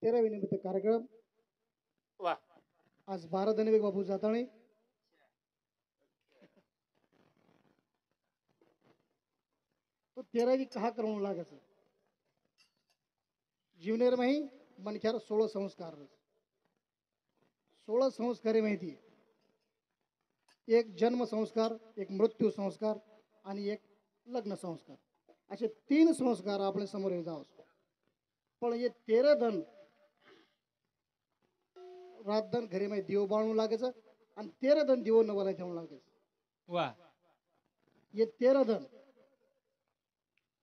13वे निमित्त कार्यक्रम वा आज 12 धनवे बाबू जाताणे तो 13वी कहा करून लागायचं जीवनेर माही मनख्यार 16 संस्कार 16 संस्कारे माहिती एक जन्म संस्कार एक मृत्यू संस्कार आणि एक लग्न संस्कार असे 3 संस्कार आपल्या समोर येत आहोत पण हे 13 धन रातधन घरी माहिती दिव बाळू लागायचं आणि 13 धन दिव नवाला ठेवून लागायचं वा हे 13 धन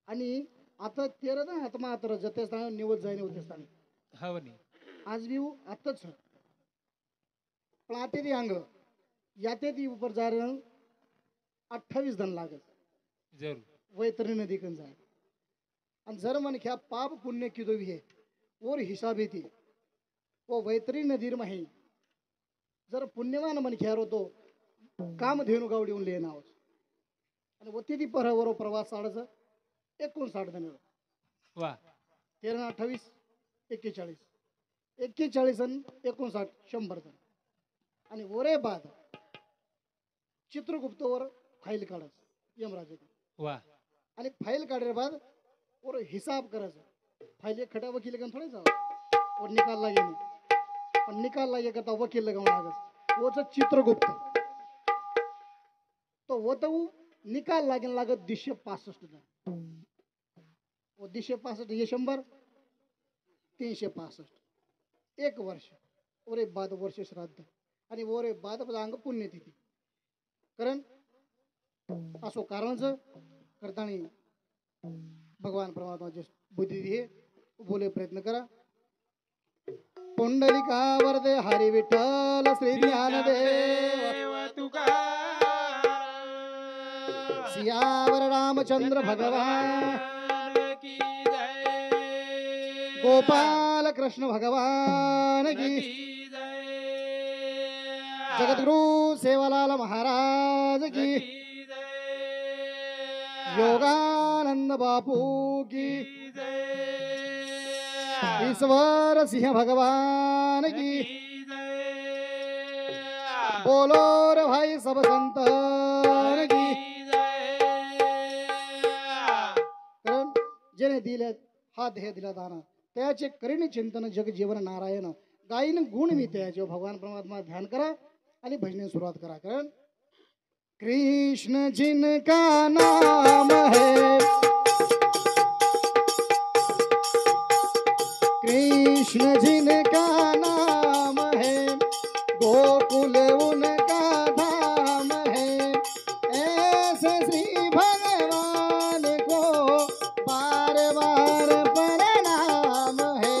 आणि आता 13 धन आता मात्र जतेस्थान निवड जाईन होतेस्थान हो नी आज भी आताच पण आता ती अंग याते ती ऊपर जा रहे 28 धन लागत जरूर वैतरणी नदी कन जाए आणि जर मन ख्या पाप पुण्य की दो भी है और हिसाब येते वो वैतरी नदीर माही जर पुण्यवान मन ख्यार होतो काम धेनु गावडी उन लेना आहोत आणि वती ती परवर प्रवास साडच 59 धन वा 13 28 41 41 आणि 59 100 धन आणि वरे बाद चित्रगुप्तवर फाईल काढायचं यमराजे वा आणि फाईल काढल्या बाद और हिसाब करायचं फाईल एक खटा वकील का थोडे जाओ और निकाल लागे नहीं और निकाल लागे करता वकील लगावं लागत वोच चित्रगुप्त तो वो तो निकाल लागेल लागत 265 वो 265 ये 100 365 एक वर्ष ओरे बाद वर्ष श्राद्ध आणि ओरे बाद अंग पुण्यतिथी कारण असो कारणच करताना भगवान परमात्माचे बुद्धी दे बोले प्रयत्न करा पुंडलिका वरदे हरी विठ्ठल श्री ज्ञानदेव सियावर रामचंद्र भगवान की जय गोपाल कृष्ण भगवान की जगद्गुरु सेवालाल महाराज की योगानंद बापू की ईश्वर सिंह भगवान की बोलो रे भाई सब संतन की कारण जेने दिले हा देह दिला दाना त्याचे करीन चिंतन जग जीवन नारायण गायन गुण मी त्याचे भगवान परमात्मा ध्यान करा आणि भजने सुरुवात करा कारण कृष्ण जिनका नाम है कृष्ण जिनका नाम है गोकुल उनका धाम है ऐसे श्री भगवान को बार बार प्रणाम है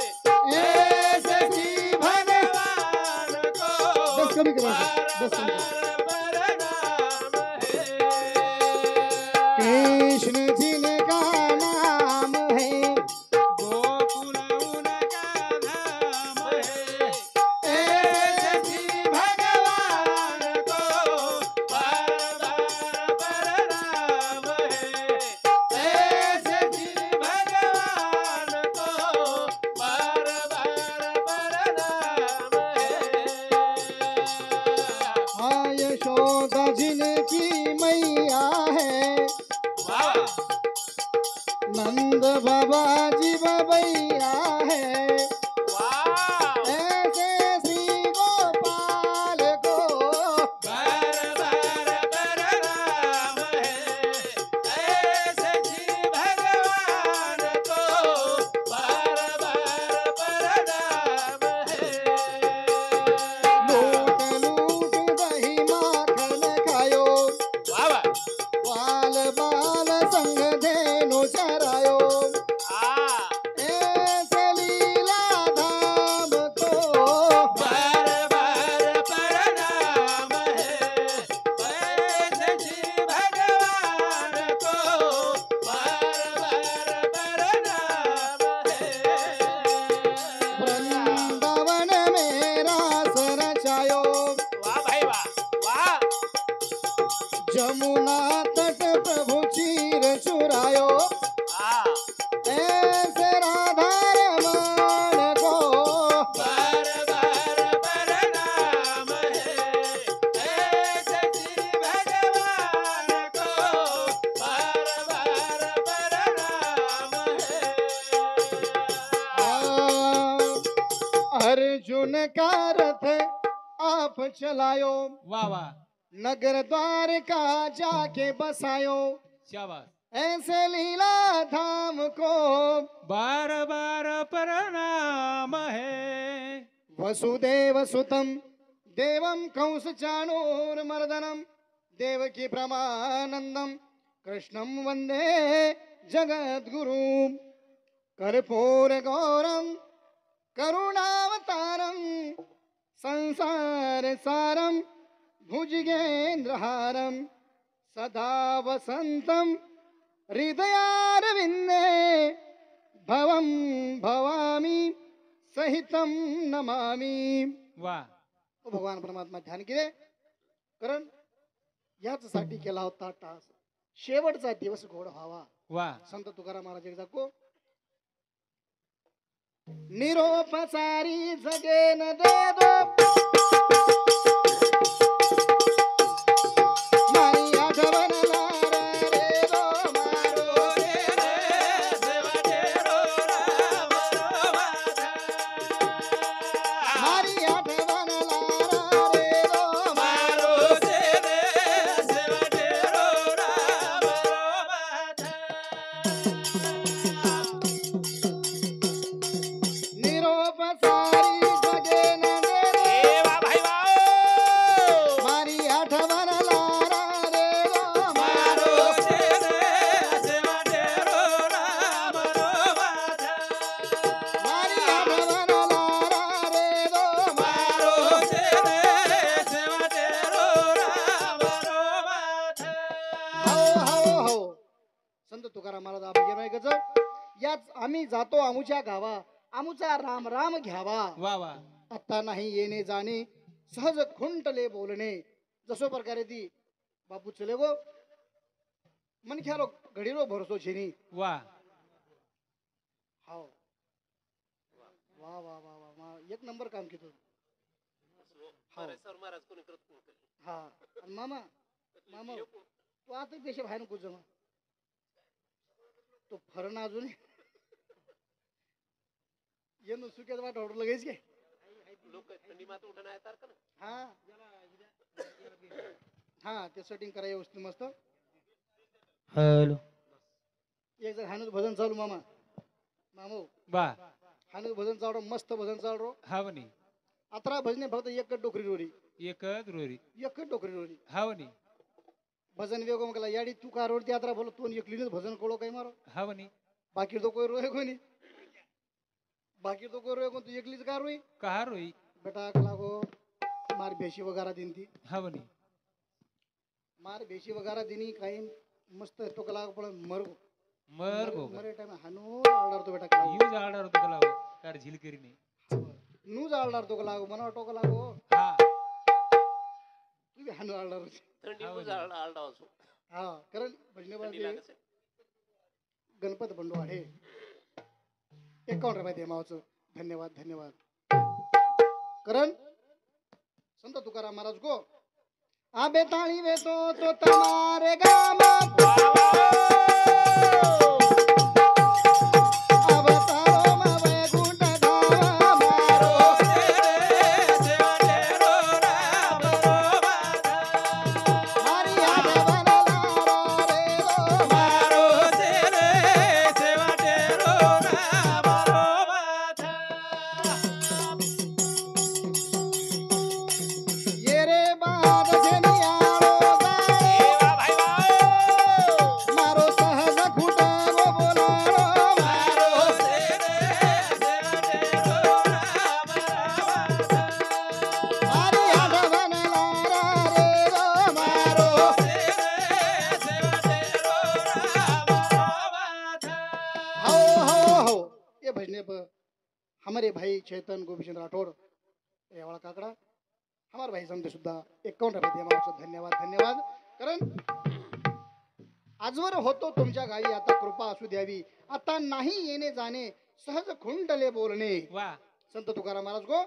ऐसे श्री भगवान बस कमी करा बस कमी कृष्ण जिनका नाम है ऐसे श्री भगवान को ऐसे श्री भगवान को हाँ यशोदा जिनकी मैया है नंद बाबा जी बबैया है ऐसे श्री गोपाल को लूट लूट दही माखन खायो बाल बाल संग धेनु चरायो ऐसे अर्जुन का रथ आप चलायो, वा वा नगर द्वार का जाके बसायो, शाबाश ऐसे लीला धाम को बार बार प्रणाम है वसुदेव सुतम देवम कंस चाणूरमर्दनम देवकी प्रमानंदम कृष्णम वंदे जगद्गुरुम कर्पूर गौरम करुणावतारम संसार सारम भुजगेंद्रहारम सदा वसंतम हृदयारविंदे भवम भवामी सहितम नमामि. वा ओ भगवान परमात्मा ध्यान केले, कारण याचसाठी केला होता टास. शेवटचा दिवस गोड व्हावा. वा संत तुकाराम महाराज एकदा को निरोपचारी जगे न दे दो मारी आठवण लारा रे दो मारो मारी आठवण लारा रे दो मारो निरोपचारी जगे न दे दो मारी आठवण लारा रे दो मारो मारी आठवण लारा रे दो मारो हो संत तुकाराम महाराज आपण गेलो गजब. याच आम्ही जातो आमुच्या गावा, आमुचा राम राम घ्यावा. वा वा आता नाही येणे जाणे, सहज खुंटले बोलणे. जसो प्रकारे ती बापू चले गो मन ख्यालो घडीरो भरोसो छेनी. वा हाव वा वा वा वा वा एक नंबर काम केलं. हा आणि मामा मामा तू आता पेशे बाहेर नको जमा तो फरण अजून येणं सुक्यात वाट ऑर्डर लगेच काय हा हा ते सेटिंग करा व्यवस्थित मस्त. हॅलो एक जर हानच भजन चालू मामा मामो बा हानच भजन चालू मस्त भजन चालू. हावनी अतरा भजने फक्त एकच डोकरी रोरी एकच रोरी एकच डोकरी रोरी हावनी भजन वेगो मग याडी तू का रोडती यात्रा बोलो तू एकलीनच भजन कोळो काही मारो हावनी बाकी तो कोई रोय कोणी बाकी तो कोई रोय कोण तू एकलीच का रोई कहा रोई बेटा लागो मार भेशी वगैरे दिनती हावनी मार भेशी वगैरे दिनी काही मस्त तो कला पण मरगो मर गो मरे टाइम हानू आलदार तो बेटा कला यूज आर्डर होतो कला कार झील करीने नूज आलदार तो कला मना टोक लागो हा तू बी हानू आलदार हा कारण भजने बाजी गणपत बंडू आहे 51 रुपये दे मावचं. धन्यवाद धन्यवाद. कारण संत तुकाराम महाराज को आबे ताळी वेतो तो तमारे गाम अवतारो मवे गुंड धावा मारो मारी आठवण लारा रे दो मारो ये रे बाद झनियारो गाणे मारो सहज खुटारो बोलारो मारो मारी आठवण लारा रे दो मारो हो ये भजने पर हमारे भाई चेतन गोपीचंद राठौड़ ये वाला काकड़ा हमारे भाई समते सुद्धा 51 रुपये दे मावचं. धन्यवाद धन्यवाद. कारण आजवर होतो तुमच्या गावी आता कृपा असू द्यावी. आता नाही येणे जाणे सहज खुंटले बोलणे. वा संत तुकाराम महाराज को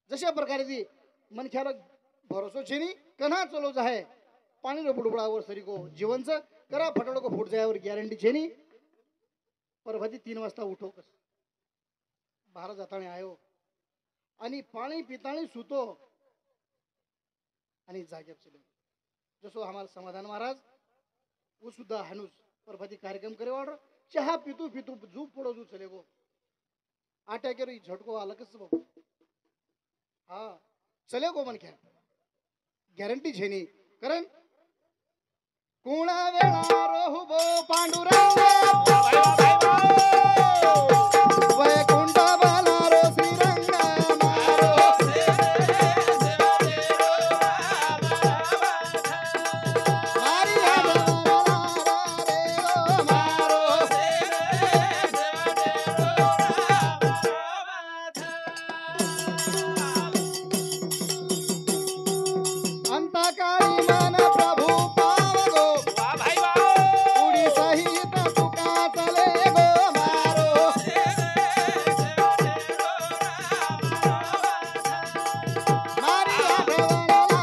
जशा प्रकारे ती मन ख्याल भरोसो छेनी कन्हा चलो जाहे पाणी रो बुडबुडावर सरी को जीवनच करा फटाडो को फुट जायावर गॅरंटी छेनी. परभती 3 वाजता उठो कस बाहेर जाताना आयो आणि पाणी पिताणी सुतो आणि जाग्यावर चले जसो हमारा समाधान महाराज वो सुद्धा हनुस प्रभाती कार्यक्रम करे वाढ चहा पितू पितू जू पडो जू चले गो आट्या केरो झटको आला कस बघ हा चले गो मन क्या गॅरंटी झेनी कारण कोणा वेळा रोहुबो पांडुरंग वैकुंठ बाला रो श्रीरंग मारो मारी हरवला रे रो मारो अंतकाळी मन प्रभू पावगो उडी सहित तुका चले गो मारो मारी आठवणला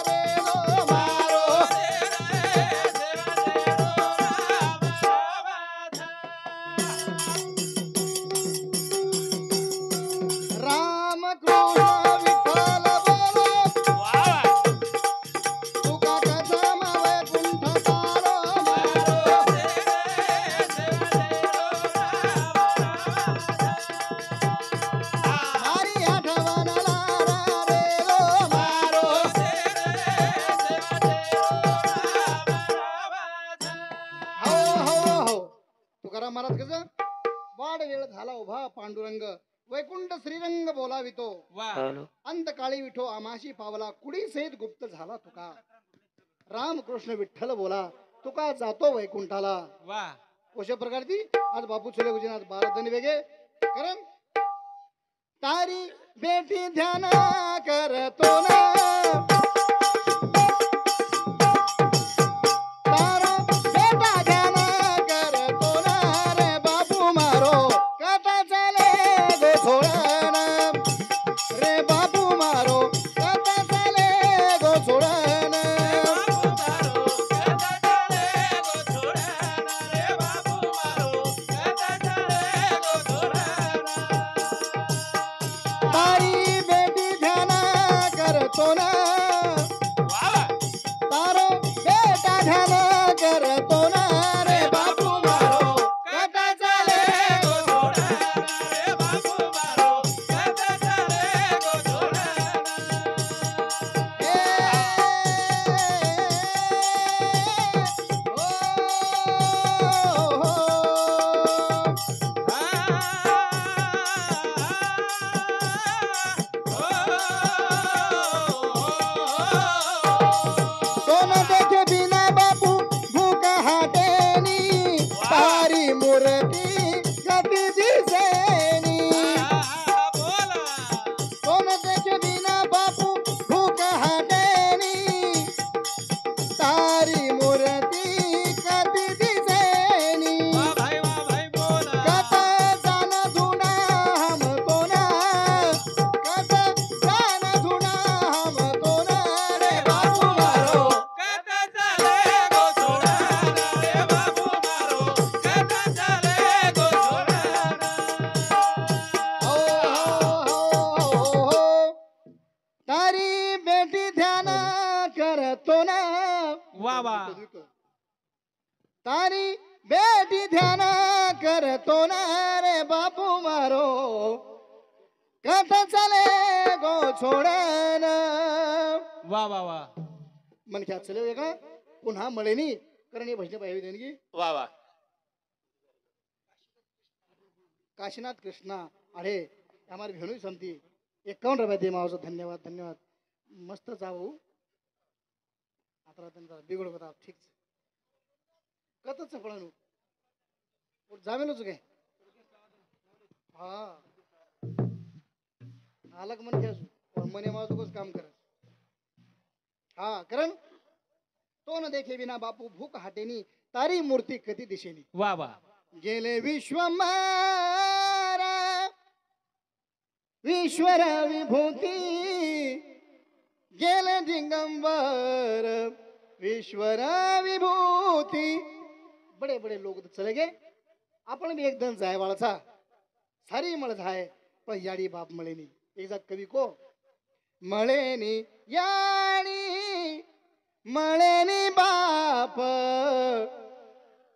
रे गो मारो राम कृष्ण विठ्ठल बोलो तुका कदम वैकुंठ तारो मारो मारी आठवणला रे गो मारो हो हो हो तुकाराम महाराज कसं वाढ वेळ झाला उभा पांडुरंग वैकुंठ श्रीरंग बोलावितो वा अंतकाळी विठो आमाशी पावला कुडी सहित गुप्त झाला तुका रामकृष्ण विठ्ठल बोला तुका जातो वैकुंठाला वा अशा प्रकारची आज बापू चले गुजनाथ 12 जण वेगे कारण तारी बेटी ध्यान करतो ना तारो बेटा ध्यान करतो ना रे बापू मारो कथा चाले गो सोडना रे बापू मारो कथा चाले गो सोडना तारी बेटी ध्यान करतो ना तारो बेटा ध्यान करतो ना रे बापू मारो कथा चाले गो ए, ओ, हो. सोन देखे बिना बापू भूख हाटेनी तारी मूर्ती गती दिसेनी सोन देखे बिना बापू भूख हाटेनी तारी मूर्ती गती दिसेनी कथा जान धुना हम कोना कथा जान धुना हम कोना रे बापू मारो हो तारी बेटी ध्यान करतो ना वा वा तारी बेटी ध्यान करतो ना रे बापू मारो कथा चले गो छोडन वा वा वा मन क्या चले वेगळा पुन्हा मळेनी कारण हे भजन पाहिजे देणगी वा वा काशीनाथ कृष्णा अरे आम्हाला भेणू समती 51 रुपये दे मावसं धन्यवाद धन्यवाद मस्त जाऊ आता त्यांचा बिघड होता ठीक कतच पळणू जामेलच काय हा आलक मन घ्यासू मने मावसं कोस काम कर हा कारण तो न देखे विना बापू भूक हाटेनी तारी मूर्ती कधी दिशेनी वा वा गेले विश्वमारा ईश्वर विभूती गेले दिगंबर ईश्वर विभूती बड़े बड़े लोग तो चले गए आपण भी एकदम जाय वाळाचा सारी मळ जाय पण याडी बाप मळेनी एकदा कवी को मळेनी याणी मळेनी बाप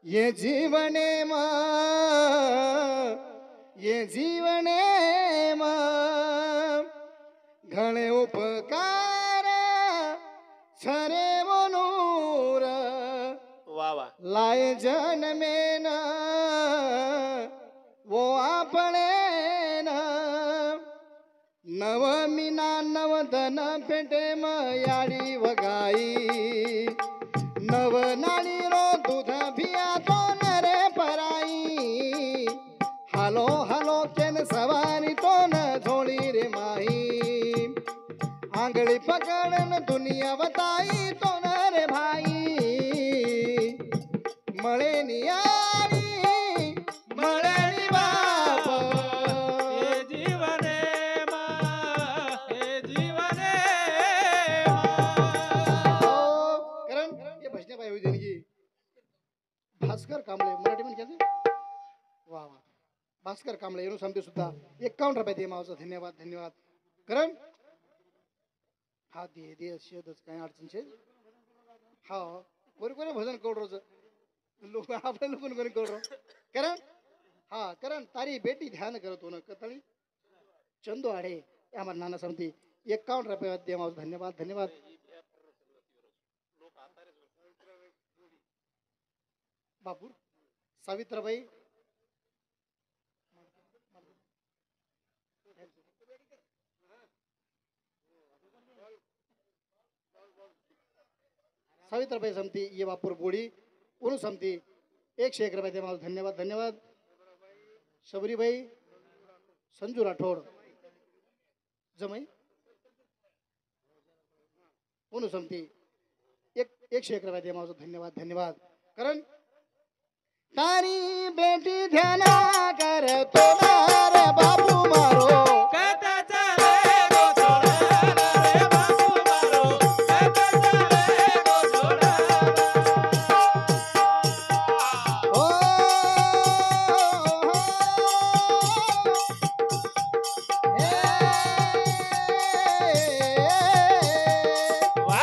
ये जीवने म ये जीवने म घणे उपकार छरे मनूर वा वा लाय जनमेन वो आपणे नवमीना नवधन पेटे मयाडी वगाई नवनाडी रो दूध भिया तो नरे पराई हालो हालो केन सवारी तो न झोळी रे माही आंगळी पकडन दुनिया बताई तो न रे भाई मळे नियारी मळे बाप हे जीवने मा हे जीवने कारण ये भजने पाहिजे होती देणगी भास्कर कांबळे मराठी मध्ये घ्यायचे वा वा भास्कर कांबळे येऊन सांगते सुद्धा 51 रुपये दे मावचा धन्यवाद धन्यवाद कारण हा दे शेदच काय अडचण छे हा कोरी कोरी भजन कोड रोज लोक आपल्या लोक कोणी कोड रो कारण हा कारण तारी बेटी ध्यान करतो ना कतळी चंदू आडे आम्हाला नाना सांगते 51 रुपये दे मावचा धन्यवाद धन्यवाद बापूर सावित्राबाई सावित्राबाई समती ये बापूर बोडी उनु समती 101 रुपये दे मला धन्यवाद धन्यवाद शबरीबाई संजू राठोड जमई उनु समती 101 रुपये दे मला धन्यवाद धन्यवाद कारण तारी बेटी ध्याना कर तो रे बाबू मारो कथा चले गो छोड़ा रे बाबू मारो कथा चले गो छोड़ा ओ वा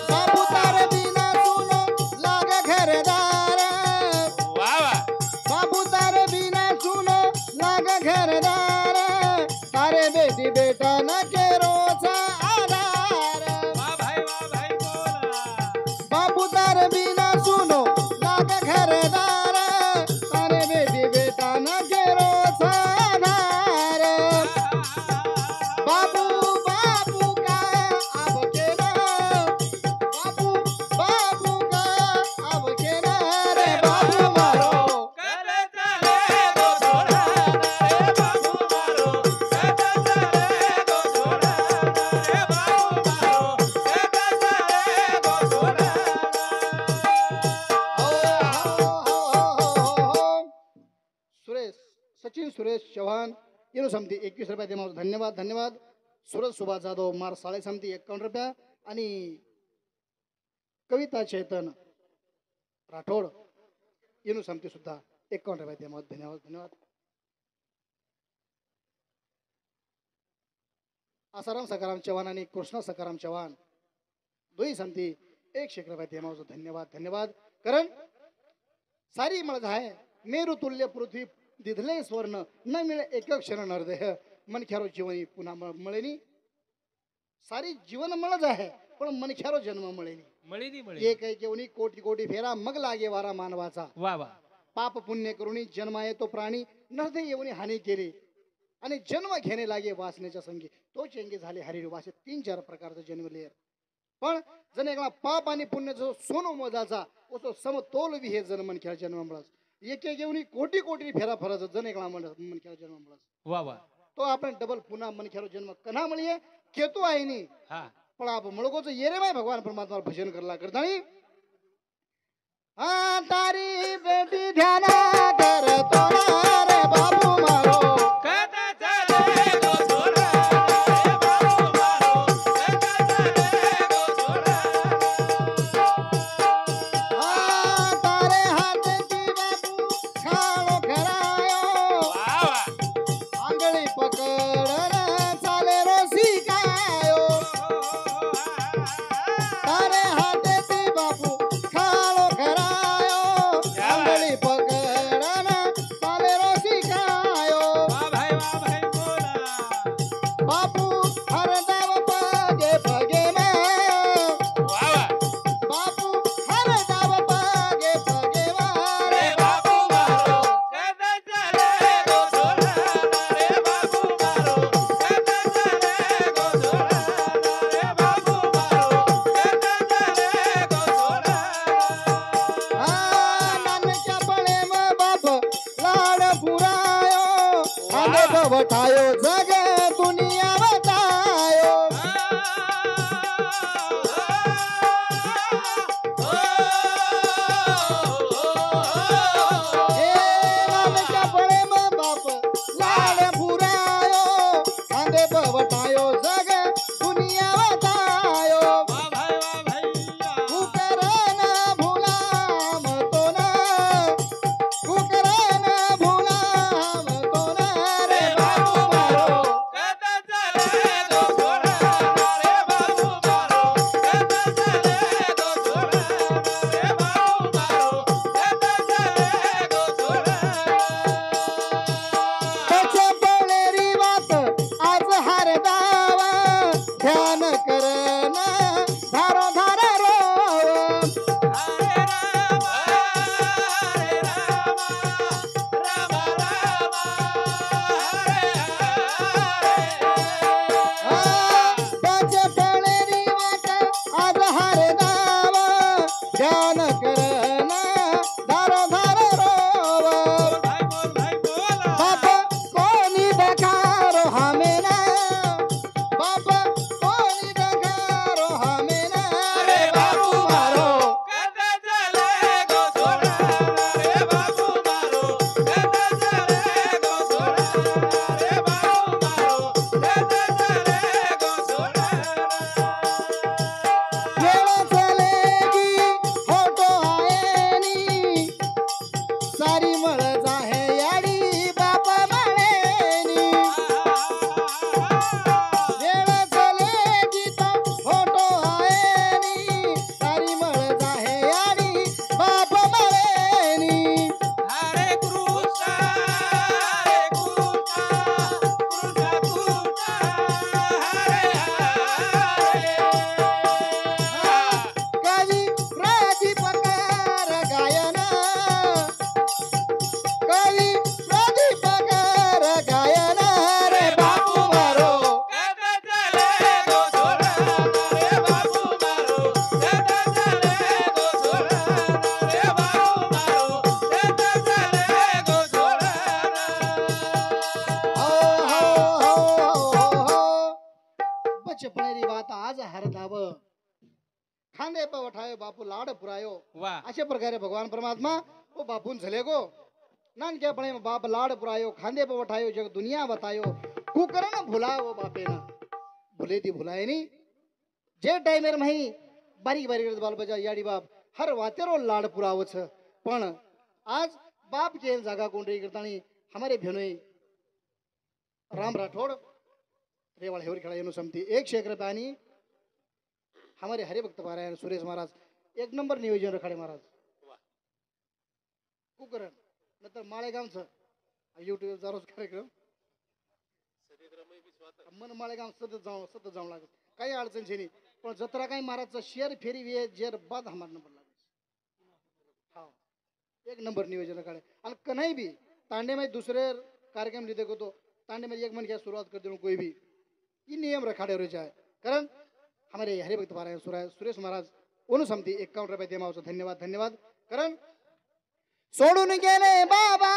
बाबू तार बिना सुनो लाग घरदार वा वा बाबू तार बिना सुनो लाग घरदार तारे बेटी बेटा न के रोजा आधार वा भाई बोला बाबू तार बिना सुनो लाग घरदार तारे बेटी बेटा न के रोजा आधार बाबू बाबू का अब के ना बाबू बाबू का अब के ना रे बाबू मारो कथा चले गो छोड़ा रे बाबू मारो कथा चले गो छोड़ा रे बाबू मारो कथा चले गो छोड़ा सुरेश सचिन सुरेश चव्हाण येणू समती 21 रुपये दे मला धन्यवाद धन्यवाद सूरज सुभाष जाधव मार साळे समती 51 रुपया आणि कविता चैतन राठोड येणू समती सुद्धा 51 रुपये दे मला धन्यवाद धन्यवाद आसाराम सकाराम चव्हाण आणि कृष्णा सकाराम चव्हाण दोही समती 100 रुपये दे मला धन्यवाद धन्यवाद कारण सारी मळज आहे मेरू तुल्य पृथ्वी दिधले स्वर्ण न मिळे एक क्षण नरदेह मनख्यारो जीवनी पुन्हा मळेनी सारी जीवन मळज आहे पण मनख्यारो जन्म मळेनी मळी एक आहे केवनी कोटी कोटी फेरा मग लागे वारा मानवाचा वा वा पाप पुण्य करुणी जन्मा येतो प्राणी नरदे येऊनी हानी केली आणि जन्म घेणे लागे वासनेच्या संगी तो चेंगे झाले हरिरी वासे 3-4 प्रकारचा जन्मले पण जण एकला पाप आणि पुण्याचा सोनो मोजाचा तो समतोल बी हे जन मनख्या जन्म मळस एक एक येऊनी कोटी कोटी फेरा फरज जण एकला मनख्या जन्म मळस वा वा तो आपण डबल पुन्हा मनख्यारो जन्म कना मळीये केतो आहे नी हा पण आप मुळगोच येरे माय भगवान परमात्मा भजन करला करतानी आ तारी बेटी ध्याना करतो रे बाबू मारो कथा चले गो छोड़ा रे बाबू मारो कथा चले गो छोड़ा आ खांदे पे उठायो बापू लाड पुरायो. वा अशा प्रकारे भगवान परमात्मा वो बापून झाले गो नानक्यापणे बाप लाड पुरायो खांदे पे उठायो जग दुनिया बतायो कुकरण भुलायो बापेन भुले ती भुलाय नी जे टाइमेर माही बारीक बारीक बाल बजा याडी बाप हर वातेरो लाड पुरावो छ पण आज बाप के जागा कोंडरी करतानी हमारे भेनोई राम राठौड़ रेवाड़ हेवर खेड़ा येनु समती 101 रुपयानी हमारे हरिभक्त पारायण सुरेश महाराज एक नंबर नियोजन रखाडे महाराज कुकरण नंतर माळेगावचं युट्यूब चा रोज कार्यक्रम मन माळेगाव सतत जाऊन लागत काही अडचण नाही पण जत्रा काही महाराजचा शेअर फेरी वे जेर बाद हमार नंबर लागेल हा एक नंबर नियोजन रखाडे आणि कन्हई भी तांडे में दूसरे कार्यक्रम लिखे को तो तांडे में एक मन क्या शुरुआत कर देना कोई भी ये नियम रखाडे हो जाए कारण हमारे हरिभक्त पारायण सुरेश महाराज ओनू समती 51 रुपये देमावचं धन्यवाद धन्यवाद कारण सोडून गेले बाबा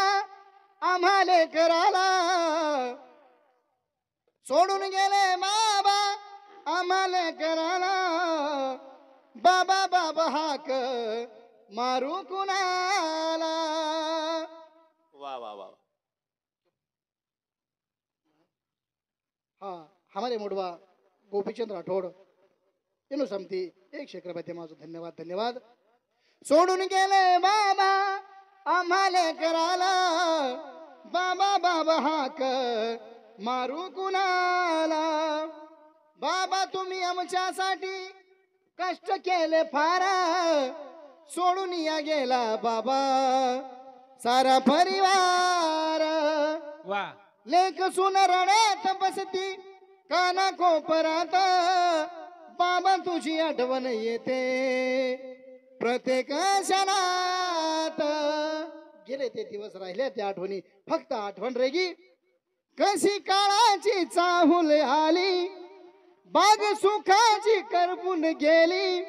आम्हाले कराला सोडून गेले बाबा आम्हाले कराला बाबा बाबा हाक मारू कुणाला वा वा वा हाँ हमारे मुडवा गोपीचंद राठौड़ येनु समती 101 रुपये माझं धन्यवाद धन्यवाद सोडून गेले बाबा आम्हाले कराला बाबा बाबा हाक मारू कुणाला बाबा तुम्ही आमच्यासाठी कष्ट केले फार सोडून या गेला बाबा सारा परिवार वा लेख सुन रण्यात बसती काना कोपरात बाबा तुझी आठवण येते प्रत्येक क्षणात गेले ते दिवस राहिले त्या आठवणी फक्त आठवण रेगी कशी काळाची चाहूल आली बाग सुखाची करपून गेली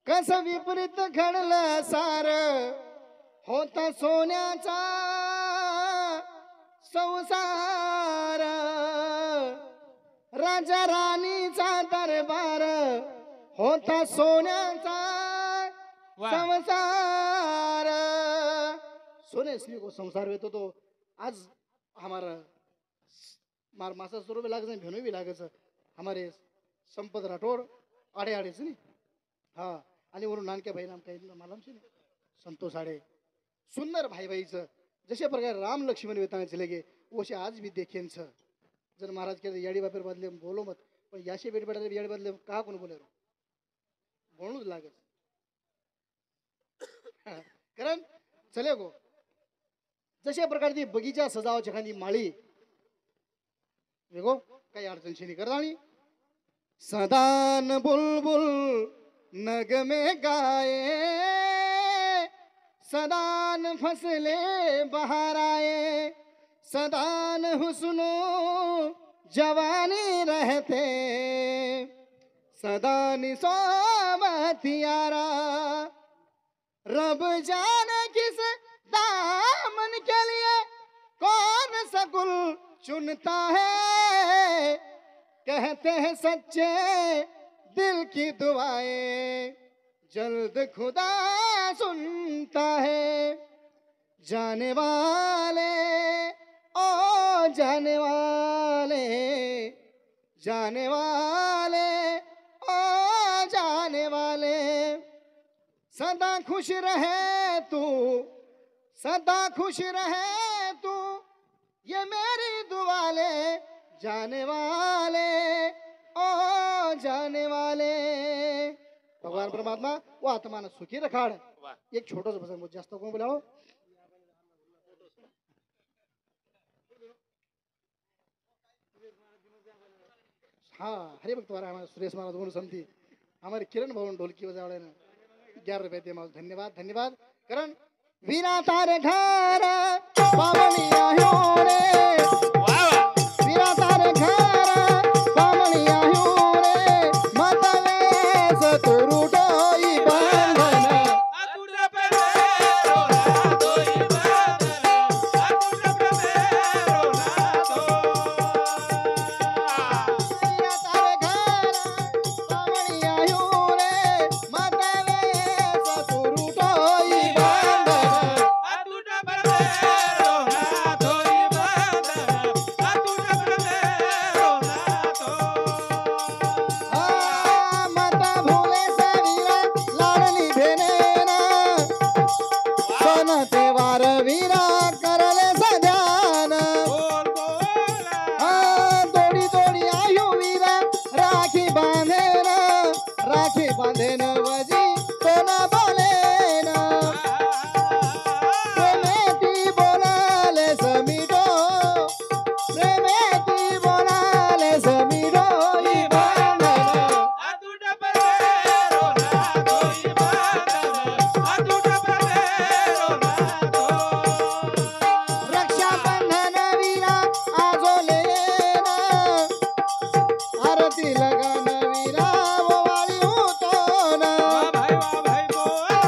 कस विपरीत घडलं सार होता सोन्याचा संसार राजा राणीचा दरबार होता सोन्याचा वाह. संसार सोने श्री को संसार में तो आज हमारा मार मासा स्वरूप लाग भेनो भी लागे हमारे संपत राठौड़ आड़े आड़े से नहीं हाँ आणि वरून नानक्या भाई नाम काही मालूम से नहीं संतोष आड़े सुंदर भाई भाई जसे प्रकार राम लक्ष्मण वेताने चले गए वैसे आज भी देखें जर महाराज के याडी बापर बदले बोलो मत पण याशे बेट बेटा याडी बदले का कोण बोले बोलूच लागे कारण चले गो जशा प्रकारची बगीचा सजावाची एखादी माळी वेगो काही अडचणशी नाही करतानी सदान बुलबुल नग में गाए सदान फसले बहार आए सदान हुस्नो जवानी रहते सदानी सोमतियारा रब जाने किस दामन के लिए कौन सा गुल चुनता है कहते हैं सच्चे दिल की दुआएं जल्द खुदा सुनता है जाने वाले ओ जाने वाले जाने वाले ओ जाने वाले सदा खुश रहे तू सदा खुश रहे तू ये मेरी दुआ ले जाने वाले ओ जाने वाले भगवान परमात्मा वो आत्मा सुखी रखाड़ वाह. एक छोटस भजन मुझे जास्त कोण बोलावं हाँ हरिभक्त हमारे सुरेश महाराज बोलू समती हमारे किरण भवन ढोलकी बजावड़े 11 रुपये दे माल धन्यवाद धन्यवाद करण वीरा तारे घर पावनिया हो रे वा वा वीरा तारे घर पावनिया हो रे मतवे सतुरु डोई बंधन आकुड़ पे मेरो ना दोई बदन आकुड़ पे मेरो ना दो वीरा तारे घर पावनिया हो रे बांधेन वजी कोण बोलेन प्रेमेती बोलाले समीरो प्रेमेती बोलाले समीरो ई बांधन अतूट परदेरो नाथो ई बांधन अतूट परदेरो नाथो रक्षाबंधन विना आजोले ना आरती लगन विना ओवाळी होतो ना वा भाई बोला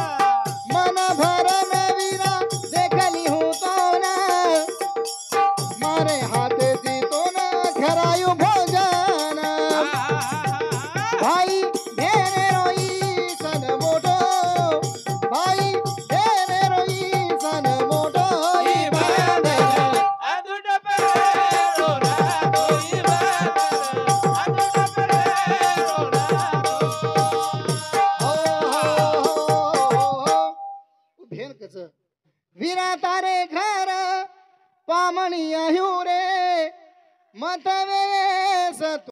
मन भरन विना देखली होतो ना मारे हाते देतो ना खरायु भोजन भाई धेने रोई सन मोठो भाई धेने रोई सन मोठो ई बांधन अतूट परदेरो नाथो ई बांधन अतूट परदेरो नाथो भेन कच विरा तारे घर पामणी रे मतवे